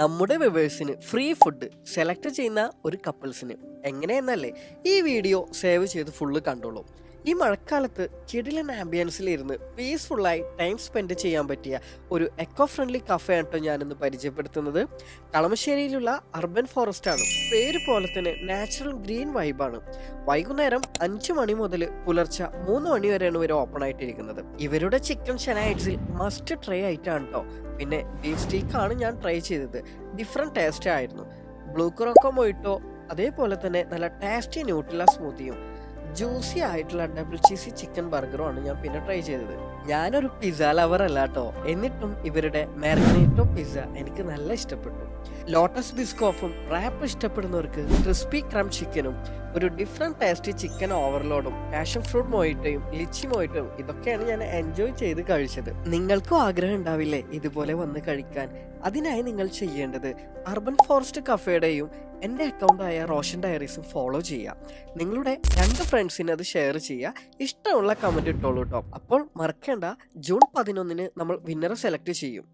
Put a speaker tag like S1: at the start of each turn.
S1: നമ്മുടെ വ്യൂവേഴ്സിന് free food select ചെയ്യുന്ന ഒരു കപ്പിൾസിന് എങ്ങനെയെന്നല്ലേ ഈ വീഡിയോ സേവ് ചെയ്ത് ഫുള്ള് കണ്ടോളൂ. ഈ മഴക്കാലത്ത് കിടിലൻ ആംബിയൻസിലിരുന്ന് പീസ്ഫുള്ളായി ടൈം സ്പെൻഡ് ചെയ്യാൻ പറ്റിയ ഒരു എക്കോ ഫ്രണ്ട്ലി കഫേ ആട്ടോ ഞാനിന്ന് പരിചയപ്പെടുത്തുന്നത്. കളമശ്ശേരിയിലുള്ള അർബൻ ഫോറസ്റ്റ് ആണ്. പേര് പോലെ തന്നെ നാച്ചുറൽ ഗ്രീൻ വൈബാണ്. വൈകുന്നേരം 5 മണി മുതൽ പുലർച്ചെ 3 മണി വരെയാണ് ഇവർ ഓപ്പൺ ആയിട്ടിരിക്കുന്നത്. ഇവരുടെ ചിക്കൻ ഷനായിട്സിൽ മസ്റ്റ് ട്രൈ ആയിട്ടാണ് കേട്ടോ. പിന്നെ ബീഫ് സ്റ്റീക്കാണ് ഞാൻ ട്രൈ ചെയ്തത്. ഡിഫറെൻറ്റ് ടേസ്റ്റ് ആയിരുന്നു. ബ്ലൂ കൊറോക്കോ മൊയ്റ്റോ, അതേപോലെ തന്നെ നല്ല ടേസ്റ്റി ന്യൂട്രില സ്മൂത്തിയും ജ്യൂസി ആയിട്ടുള്ള ഡബിൾ ചീസി ചിക്കൻ ബർഗറും ആണ് ഞാൻ പിന്നെ ട്രൈ ചെയ്തത്. ഞാനൊരു പിസ്സ ലവർ അല്ല കേട്ടോ, എന്നിട്ടും ഇവരുടെ മാരിനേറ്റോ പിസ്സ എനിക്ക് നല്ല ഇഷ്ടപ്പെട്ടു. ലോട്ടസ് ബിസ്കോഫും റാപ്പ് ഇഷ്ടപ്പെടുന്നവർക്ക് ക്രിസ്പി ക്രം ചിക്കനും ഒരു ഡിഫറെൻറ്റ് ടേസ്റ്റി ചിക്കൻ ഓവർലോഡും പാഷൻ ഫ്രൂട്ട് മൊയ്റ്റോയും ലിച്ചി മൊയ്റ്റോയും ഇതൊക്കെയാണ് ഞാൻ എൻജോയ് ചെയ്ത് കഴിച്ചത്. നിങ്ങൾക്കും ആഗ്രഹം ഉണ്ടാവില്ലേ ഇതുപോലെ വന്ന് കഴിക്കാൻ? അതിനായി നിങ്ങൾ ചെയ്യേണ്ടത് അർബൻ ഫോറസ്റ്റ് കഫേയുടെയും എൻ്റെ അക്കൗണ്ടായ റോഷൻ ഡയറീസും ഫോളോ ചെയ്യുക. നിങ്ങളുടെ 2 ഫ്രണ്ട്സിന് അത് ഷെയർ ചെയ്യുക. ഇഷ്ടമുള്ള കമൻറ്റ് ഇട്ടോളൂ കേട്ടോ. അപ്പോൾ മറക്കേണ്ട, ജൂൺ 11 നമ്മൾ വിന്നറെ സെലക്ട് ചെയ്യും.